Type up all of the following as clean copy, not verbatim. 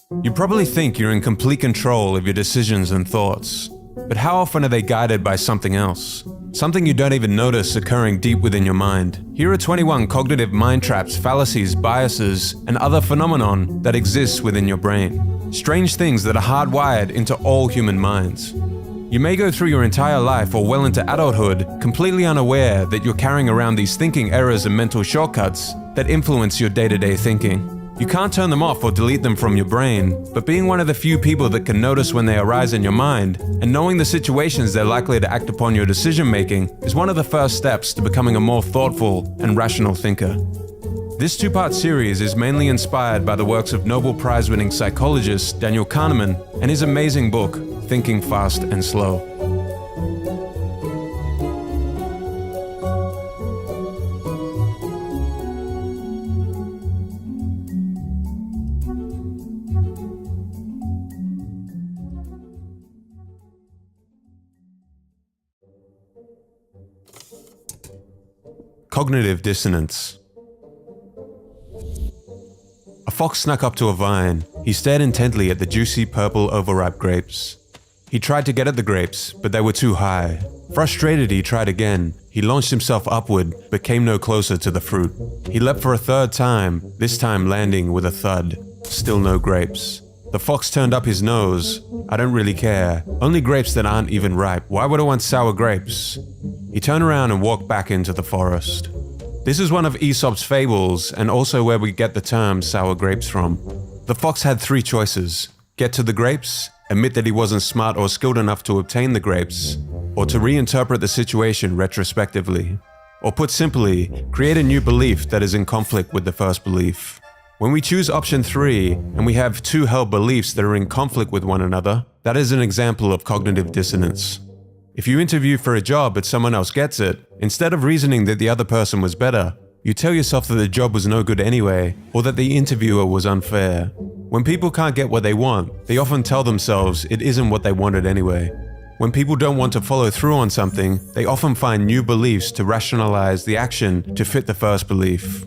You probably think you're in complete control of your decisions and thoughts, but how often are they guided by something else? Something you don't even notice occurring deep within your mind. Here are 21 cognitive mind traps, fallacies, biases, and other phenomenon that exists within your brain. Strange things that are hardwired into all human minds. You may go through your entire life or well into adulthood completely unaware that you're carrying around these thinking errors and mental shortcuts that influence your day-to-day thinking. You can't turn them off or delete them from your brain, but being one of the few people that can notice when they arise in your mind and knowing the situations they're likely to act upon your decision-making is one of the first steps to becoming a more thoughtful and rational thinker. This two-part series is mainly inspired by the works of Nobel Prize-winning psychologist Daniel Kahneman and his amazing book, Thinking Fast and Slow. Cognitive dissonance. A fox snuck up to a vine. He stared intently at the juicy purple overripe grapes. He tried to get at the grapes, but they were too high. Frustrated, he tried again. He launched himself upward, but came no closer to the fruit. He leapt for a third time, this time landing with a thud. Still no grapes. The fox turned up his nose. I don't really care. Only grapes that aren't even ripe. Why would I want sour grapes? He turned around and walked back into the forest. This is one of Aesop's fables and also where we get the term sour grapes from. The fox had three choices: get to the grapes, admit that he wasn't smart or skilled enough to obtain the grapes, or to reinterpret the situation retrospectively. Or put simply, create a new belief that is in conflict with the first belief. When we choose option 3 and we have two held beliefs that are in conflict with one another, that is an example of cognitive dissonance. If you interview for a job but someone else gets it, instead of reasoning that the other person was better, you tell yourself that the job was no good anyway, or that the interviewer was unfair. When people can't get what they want, they often tell themselves it isn't what they wanted anyway. When people don't want to follow through on something, they often find new beliefs to rationalize the action to fit the first belief.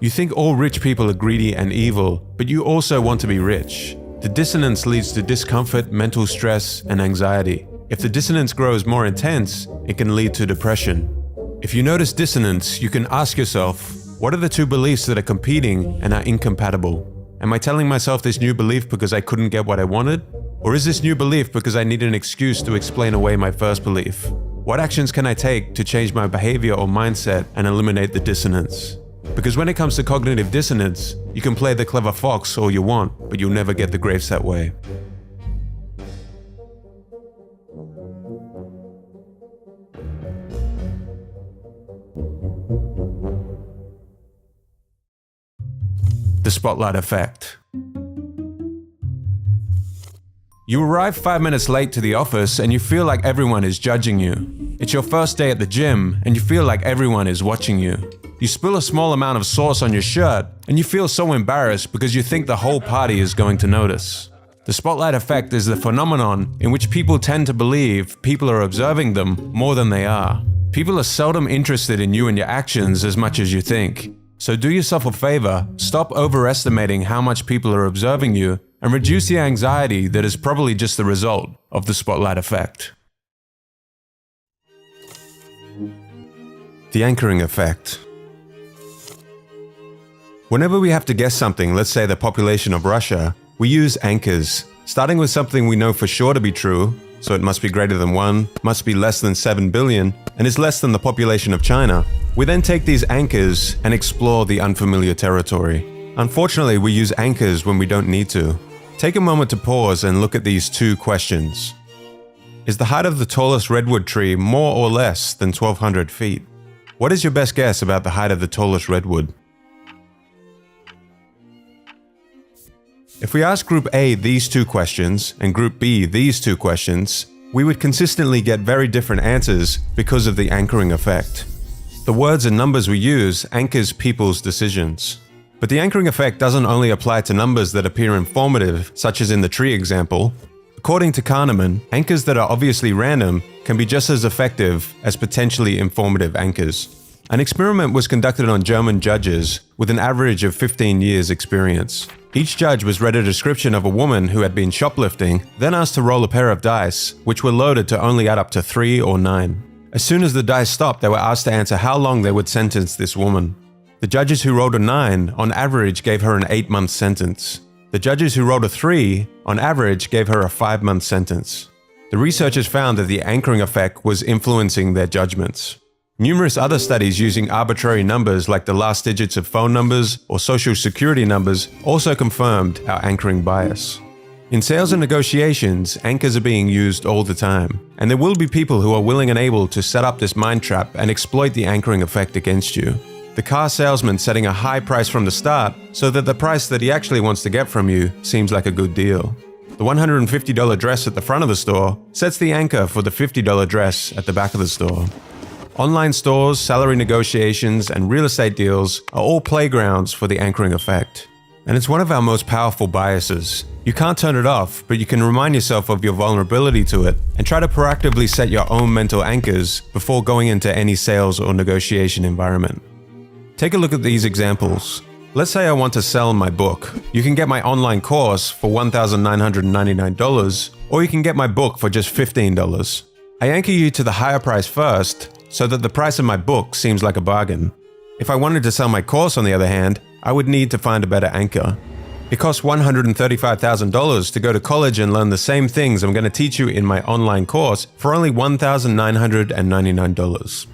You think all rich people are greedy and evil, but you also want to be rich. The dissonance leads to discomfort, mental stress, and anxiety. If the dissonance grows more intense, it can lead to depression. If you notice dissonance, you can ask yourself, what are the two beliefs that are competing and are incompatible? Am I telling myself this new belief because I couldn't get what I wanted? Or is this new belief because I need an excuse to explain away my first belief? What actions can I take to change my behavior or mindset and eliminate the dissonance? Because when it comes to cognitive dissonance, you can play the clever fox all you want, but you'll never get the grapes that way. The spotlight effect. You arrive 5 minutes late to the office and you feel like everyone is judging you. It's your first day at the gym and you feel like everyone is watching you. You spill a small amount of sauce on your shirt and you feel so embarrassed because you think the whole party is going to notice. The spotlight effect is the phenomenon in which people tend to believe people are observing them more than they are. People are seldom interested in you and your actions as much as you think. So do yourself a favor, stop overestimating how much people are observing you and reduce the anxiety that is probably just the result of the spotlight effect. The anchoring effect. Whenever we have to guess something, let's say the population of Russia, we use anchors, starting with something we know for sure to be true, so it must be greater than 1, must be less than 7 billion, and is less than the population of China. We then take these anchors and explore the unfamiliar territory. Unfortunately, we use anchors when we don't need to. Take a moment to pause and look at these two questions. Is the height of the tallest redwood tree more or less than 1,200 feet? What is your best guess about the height of the tallest redwood? If we ask Group A these two questions and Group B these two questions, we would consistently get very different answers because of the anchoring effect. The words and numbers we use anchors people's decisions. But the anchoring effect doesn't only apply to numbers that appear informative, such as in the tree example. According to Kahneman, anchors that are obviously random can be just as effective as potentially informative anchors. An experiment was conducted on German judges with an average of 15 years experience. Each judge was read a description of a woman who had been shoplifting, then asked to roll a pair of dice, which were loaded to only add up to 3 or 9. As soon as the dice stopped, they were asked to answer how long they would sentence this woman. The judges who rolled a 9, on average, gave her an 8-month sentence. The judges who rolled a 3, on average, gave her a 5-month sentence. The researchers found that the anchoring effect was influencing their judgments. Numerous other studies using arbitrary numbers like the last digits of phone numbers or social security numbers also confirmed our anchoring bias. In sales and negotiations, anchors are being used all the time, and there will be people who are willing and able to set up this mind trap and exploit the anchoring effect against you. The car salesman setting a high price from the start so that the price that he actually wants to get from you seems like a good deal. The $150 dress at the front of the store sets the anchor for the $50 dress at the back of the store. Online stores, salary negotiations, and real estate deals are all playgrounds for the anchoring effect. And it's one of our most powerful biases. You can't turn it off, but you can remind yourself of your vulnerability to it and try to proactively set your own mental anchors before going into any sales or negotiation environment. Take a look at these examples. Let's say I want to sell my book. You can get my online course for $1,999, or you can get my book for just $15. I anchor you to the higher price first, so that the price of my book seems like a bargain. If I wanted to sell my course, on the other hand, I would need to find a better anchor. It costs $135,000 to go to college and learn the same things I'm going to teach you in my online course for only $1,999.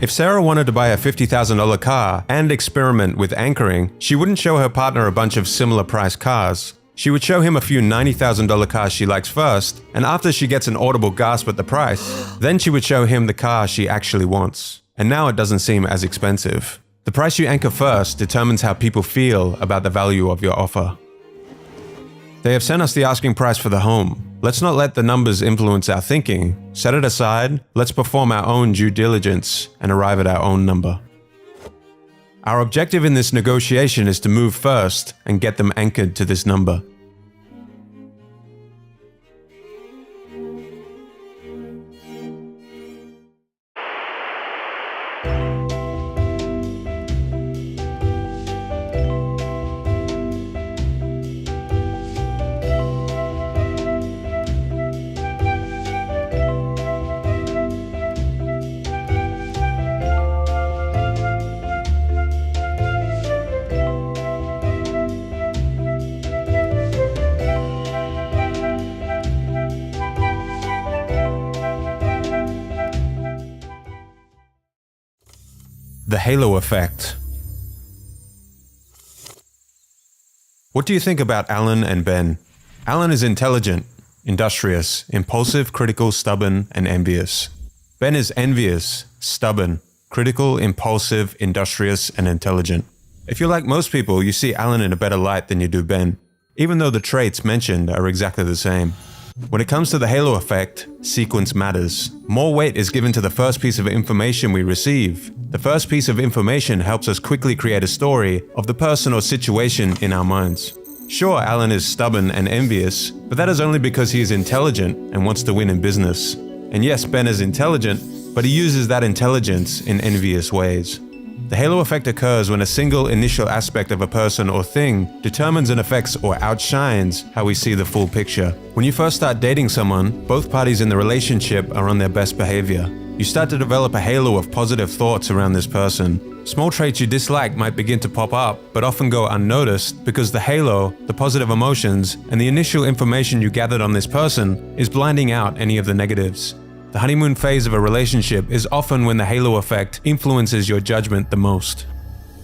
If Sarah wanted to buy a $50,000 car and experiment with anchoring, she wouldn't show her partner a bunch of similar priced cars. She would show him a few $90,000 cars she likes first, and after she gets an audible gasp at the price, then she would show him the car she actually wants. And now it doesn't seem as expensive. The price you anchor first determines how people feel about the value of your offer. They have sent us the asking price for the home. Let's not let the numbers influence our thinking. Set it aside, let's perform our own due diligence and arrive at our own number. Our objective in this negotiation is to move first and get them anchored to this number. The halo effect. What do you think about Alan and Ben? Alan is intelligent, industrious, impulsive, critical, stubborn, and envious. Ben is envious, stubborn, critical, impulsive, industrious, and intelligent. If you're like most people, you see Alan in a better light than you do Ben, even though the traits mentioned are exactly the same. When it comes to the halo effect, sequence matters. More weight is given to the first piece of information we receive. The first piece of information helps us quickly create a story of the person or situation in our minds. Sure, Alan is stubborn and envious, but that is only because he is intelligent and wants to win in business. And yes, Ben is intelligent, but he uses that intelligence in envious ways. The halo effect occurs when a single initial aspect of a person or thing determines and affects or outshines how we see the full picture. When you first start dating someone, both parties in the relationship are on their best behavior. You start to develop a halo of positive thoughts around this person. Small traits you dislike might begin to pop up, but often go unnoticed because the halo, the positive emotions, and the initial information you gathered on this person is blinding out any of the negatives. The honeymoon phase of a relationship is often when the halo effect influences your judgment the most.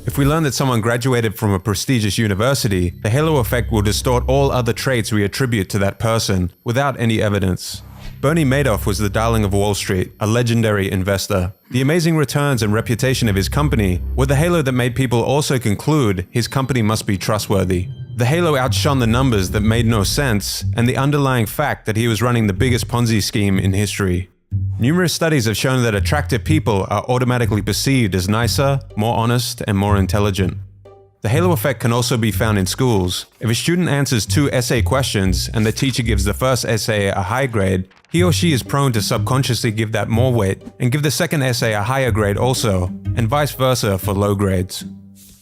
If we learn that someone graduated from a prestigious university, the halo effect will distort all other traits we attribute to that person without any evidence. Bernie Madoff was the darling of Wall Street, a legendary investor. The amazing returns and reputation of his company were the halo that made people also conclude his company must be trustworthy. The halo outshone the numbers that made no sense and the underlying fact that he was running the biggest Ponzi scheme in history. Numerous studies have shown that attractive people are automatically perceived as nicer, more honest, and more intelligent. The halo effect can also be found in schools. If a student answers 2 essay questions and the teacher gives the first essay a high grade, he or she is prone to subconsciously give that more weight and give the second essay a higher grade also, and vice versa for low grades.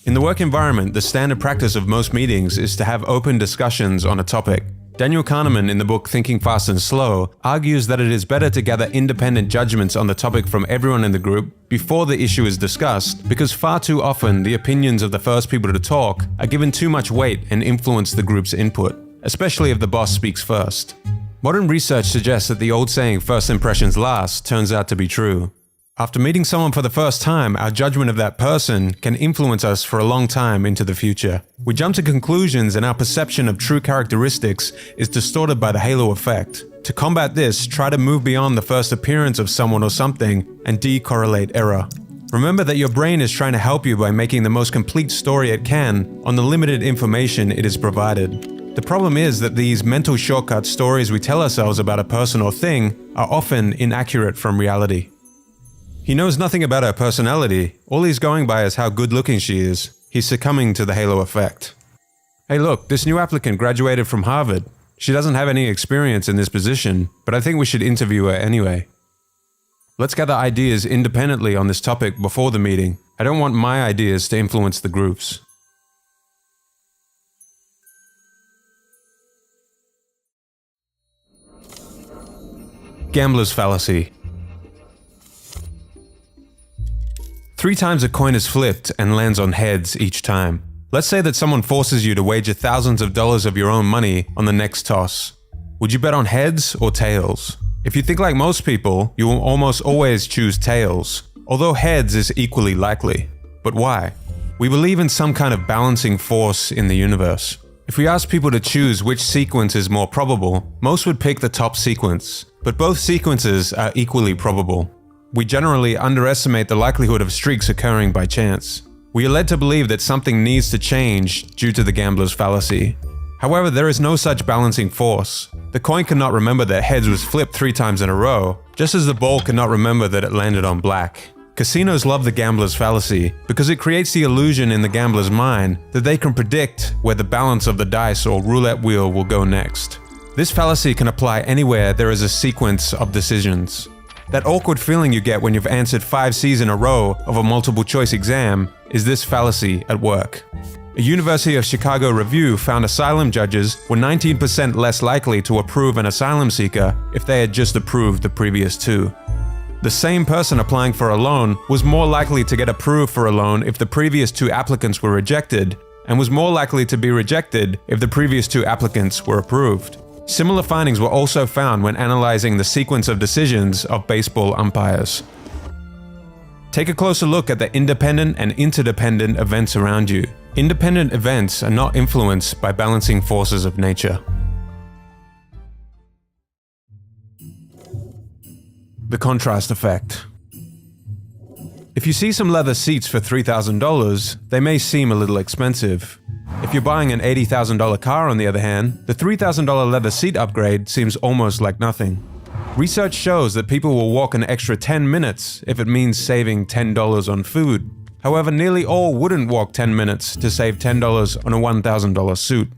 In the work environment, the standard practice of most meetings is to have open discussions on a topic. Daniel Kahneman, in the book Thinking Fast and Slow, argues that it is better to gather independent judgments on the topic from everyone in the group before the issue is discussed, because far too often the opinions of the first people to talk are given too much weight and influence the group's input, especially if the boss speaks first. Modern research suggests that the old saying, "first impressions last," turns out to be true. After meeting someone for the first time, our judgment of that person can influence us for a long time into the future. We jump to conclusions and our perception of true characteristics is distorted by the halo effect. To combat this, try to move beyond the first appearance of someone or something and decorrelate error. Remember that your brain is trying to help you by making the most complete story it can on the limited information it is provided. The problem is that these mental shortcut stories we tell ourselves about a person or thing are often inaccurate from reality. He knows nothing about her personality. All he's going by is how good looking she is. He's succumbing to the halo effect. Hey look, this new applicant graduated from Harvard. She doesn't have any experience in this position, but I think we should interview her anyway. Let's gather ideas independently on this topic before the meeting. I don't want my ideas to influence the group's. Gambler's fallacy. 3 times a coin is flipped and lands on heads each time. Let's say that someone forces you to wager thousands of dollars of your own money on the next toss. Would you bet on heads or tails? If you think like most people, you will almost always choose tails, although heads is equally likely. But why? We believe in some kind of balancing force in the universe. If we ask people to choose which sequence is more probable, most would pick the top sequence, but both sequences are equally probable. We generally underestimate the likelihood of streaks occurring by chance. We are led to believe that something needs to change due to the gambler's fallacy. However, there is no such balancing force. The coin cannot remember that heads was flipped 3 times in a row, just as the ball cannot remember that it landed on black. Casinos love the gambler's fallacy because it creates the illusion in the gambler's mind that they can predict where the balance of the dice or roulette wheel will go next. This fallacy can apply anywhere there is a sequence of decisions. That awkward feeling you get when you've answered 5 C's in a row of a multiple choice exam is this fallacy at work. A University of Chicago review found asylum judges were 19% less likely to approve an asylum seeker if they had just approved the previous 2. The same person applying for a loan was more likely to get approved for a loan if the previous 2 applicants were rejected, and was more likely to be rejected if the previous 2 applicants were approved. Similar findings were also found when analyzing the sequence of decisions of baseball umpires. Take a closer look at the independent and interdependent events around you. Independent events are not influenced by balancing forces of nature. The contrast effect. If you see some leather seats for $3,000, they may seem a little expensive. If you're buying an $80,000 car, on the other hand, the $3,000 leather seat upgrade seems almost like nothing. Research shows that people will walk an extra 10 minutes if it means saving $10 on food. However, nearly all wouldn't walk 10 minutes to save $10 on a $1,000 suit.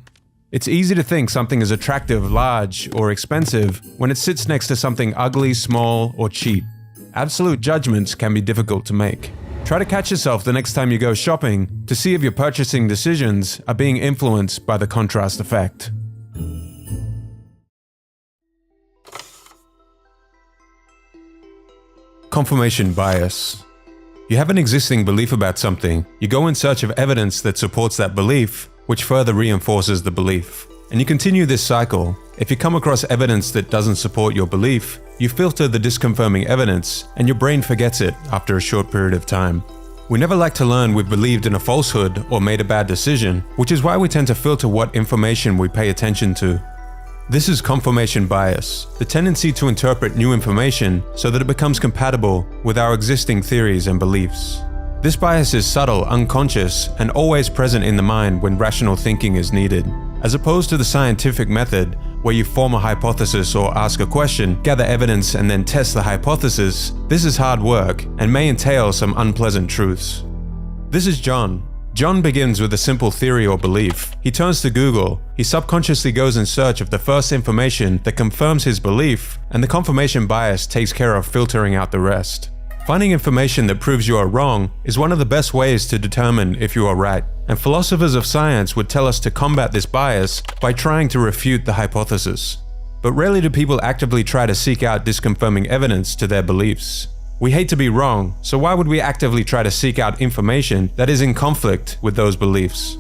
It's easy to think something is attractive, large, or expensive when it sits next to something ugly, small, or cheap. Absolute judgments can be difficult to make. Try to catch yourself the next time you go shopping to see if your purchasing decisions are being influenced by the contrast effect. Confirmation bias. You have an existing belief about something, you go in search of evidence that supports that belief, which further reinforces the belief. And you continue this cycle. If you come across evidence that doesn't support your belief, you filter the disconfirming evidence, and your brain forgets it after a short period of time. We never like to learn we've believed in a falsehood or made a bad decision, which is why we tend to filter what information we pay attention to. This is confirmation bias, the tendency to interpret new information so that it becomes compatible with our existing theories and beliefs. This bias is subtle, unconscious, and always present in the mind when rational thinking is needed. As opposed to the scientific method, where you form a hypothesis or ask a question, gather evidence, and then test the hypothesis, this is hard work and may entail some unpleasant truths. This is John. John begins with a simple theory or belief. He turns to Google. He subconsciously goes in search of the first information that confirms his belief, and the confirmation bias takes care of filtering out the rest. Finding information that proves you are wrong is one of the best ways to determine if you are right, and philosophers of science would tell us to combat this bias by trying to refute the hypothesis. But rarely do people actively try to seek out disconfirming evidence to their beliefs. We hate to be wrong, so why would we actively try to seek out information that is in conflict with those beliefs?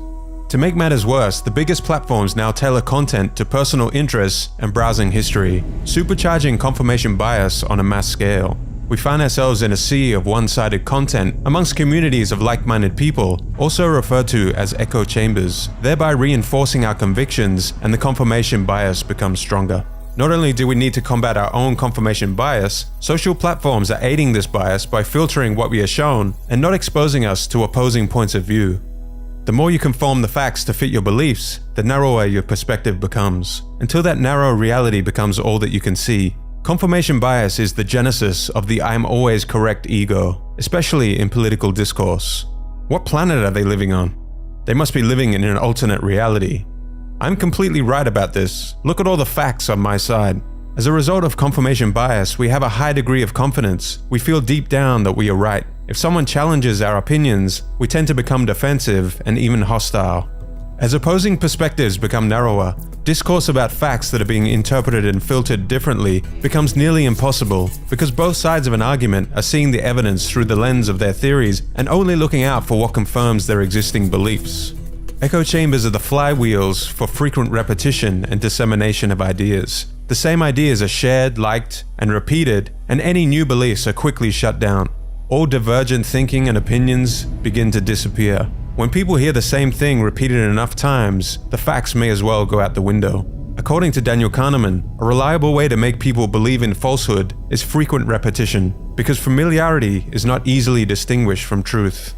To make matters worse, the biggest platforms now tailor content to personal interests and browsing history, supercharging confirmation bias on a mass scale. We find ourselves in a sea of one-sided content amongst communities of like-minded people, also referred to as echo chambers, thereby reinforcing our convictions, and the confirmation bias becomes stronger. Not only do we need to combat our own confirmation bias, social platforms are aiding this bias by filtering what we are shown and not exposing us to opposing points of view. The more you conform the facts to fit your beliefs, the narrower your perspective becomes, until that narrow reality becomes all that you can see. Confirmation bias is the genesis of the "I'm always correct" ego, especially in political discourse. What planet are they living on? They must be living in an alternate reality. I'm completely right about this. Look at all the facts on my side. As a result of confirmation bias, we have a high degree of confidence. We feel deep down that we are right. If someone challenges our opinions, we tend to become defensive and even hostile. As opposing perspectives become narrower, discourse about facts that are being interpreted and filtered differently becomes nearly impossible because both sides of an argument are seeing the evidence through the lens of their theories and only looking out for what confirms their existing beliefs. Echo chambers are the flywheels for frequent repetition and dissemination of ideas. The same ideas are shared, liked, and repeated, and any new beliefs are quickly shut down. All divergent thinking and opinions begin to disappear. When people hear the same thing repeated enough times, the facts may as well go out the window. According to Daniel Kahneman, a reliable way to make people believe in falsehood is frequent repetition, because familiarity is not easily distinguished from truth.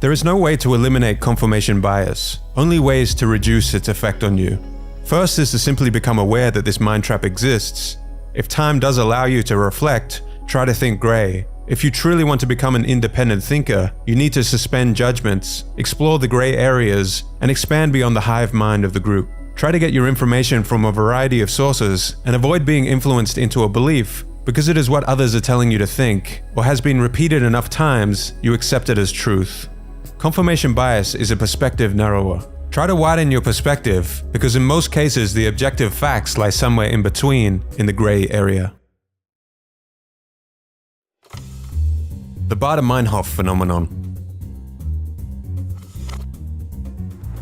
There is no way to eliminate confirmation bias, only ways to reduce its effect on you. First is to simply become aware that this mind trap exists. If time does allow you to reflect, try to think gray. If you truly want to become an independent thinker, you need to suspend judgments, explore the gray areas, and expand beyond the hive mind of the group. Try to get your information from a variety of sources and avoid being influenced into a belief because it is what others are telling you to think or has been repeated enough times you accept it as truth. Confirmation bias is a perspective narrower. Try to widen your perspective because in most cases the objective facts lie somewhere in between in the gray area. The Baader-Meinhof phenomenon.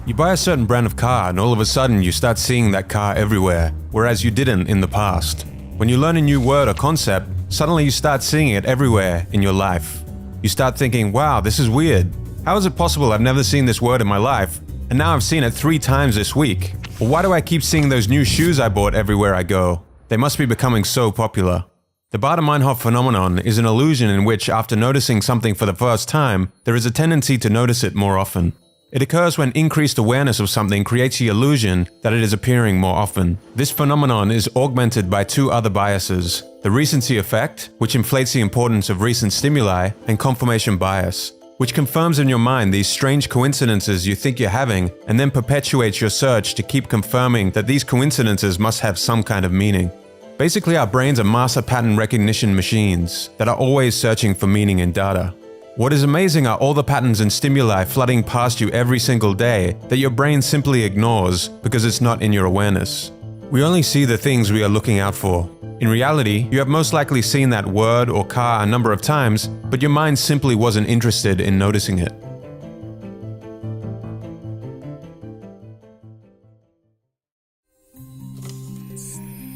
You buy a certain brand of car and all of a sudden you start seeing that car everywhere, whereas you didn't in the past. When you learn a new word or concept, suddenly you start seeing it everywhere in your life. You start thinking, wow, this is weird. How is it possible I've never seen this word in my life, and now I've seen it 3 times this week? Or why do I keep seeing those new shoes I bought everywhere I go? They must be becoming so popular. The Baader-Meinhof phenomenon is an illusion in which, after noticing something for the first time, there is a tendency to notice it more often. It occurs when increased awareness of something creates the illusion that it is appearing more often. This phenomenon is augmented by 2 other biases: the recency effect, which inflates the importance of recent stimuli, and confirmation bias, which confirms in your mind these strange coincidences you think you're having and then perpetuates your search to keep confirming that these coincidences must have some kind of meaning. Basically, our brains are master pattern recognition machines that are always searching for meaning in data. What is amazing are all the patterns and stimuli flooding past you every single day that your brain simply ignores because it's not in your awareness. We only see the things we are looking out for. In reality, you have most likely seen that word or car a number of times, but your mind simply wasn't interested in noticing it.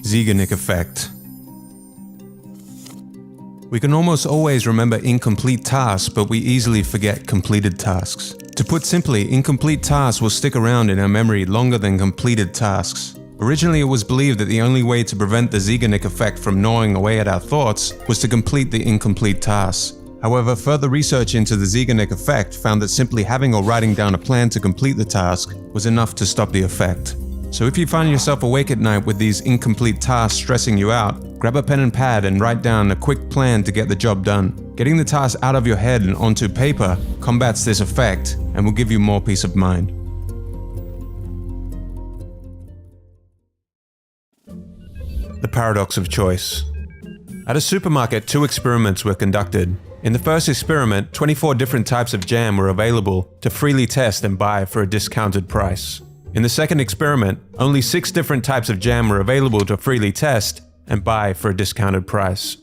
Zeigarnik effect. We can almost always remember incomplete tasks, but we easily forget completed tasks. To put simply, incomplete tasks will stick around in our memory longer than completed tasks. Originally, it was believed that the only way to prevent the Zeigarnik effect from gnawing away at our thoughts was to complete the incomplete tasks. However, further research into the Zeigarnik effect found that simply having or writing down a plan to complete the task was enough to stop the effect. So if you find yourself awake at night with these incomplete tasks stressing you out, grab a pen and pad and write down a quick plan to get the job done. Getting the task out of your head and onto paper combats this effect and will give you more peace of mind. The paradox of choice. At a supermarket, 2 experiments were conducted. In the first experiment, 24 different types of jam were available to freely test and buy for a discounted price. In the second experiment, only 6 different types of jam were available to freely test and buy for a discounted price.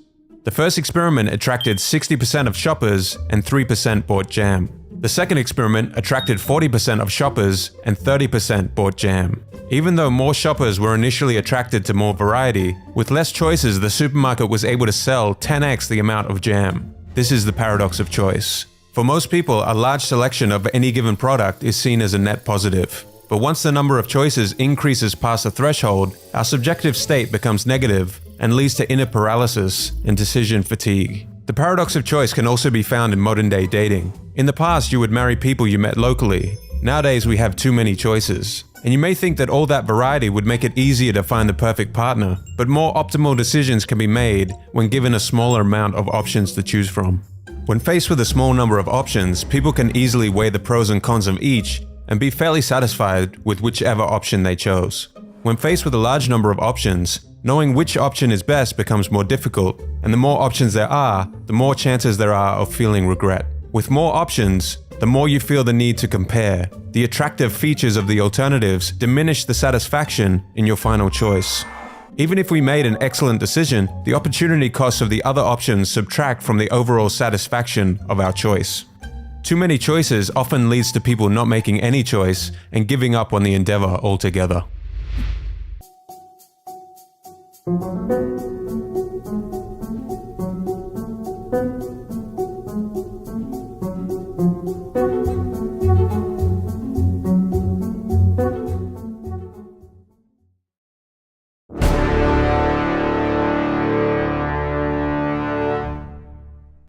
The first experiment attracted 60% of shoppers and 3% bought jam. The second experiment attracted 40% of shoppers and 30% bought jam. Even though more shoppers were initially attracted to more variety, with less choices the supermarket was able to sell 10x the amount of jam. This is the paradox of choice. For most people, a large selection of any given product is seen as a net positive. But once the number of choices increases past a threshold, our subjective state becomes negative and leads to inner paralysis and decision fatigue. The paradox of choice can also be found in modern-day dating. In the past, you would marry people you met locally. Nowadays, we have too many choices. And you may think that all that variety would make it easier to find the perfect partner, but more optimal decisions can be made when given a smaller amount of options to choose from. When faced with a small number of options, people can easily weigh the pros and cons of each and be fairly satisfied with whichever option they chose. When faced with a large number of options, knowing which option is best becomes more difficult, and the more options there are, the more chances there are of feeling regret. With more options, the more you feel the need to compare. The attractive features of the alternatives diminish the satisfaction in your final choice. Even if we made an excellent decision, the opportunity costs of the other options subtract from the overall satisfaction of our choice. Too many choices often leads to people not making any choice and giving up on the endeavor altogether.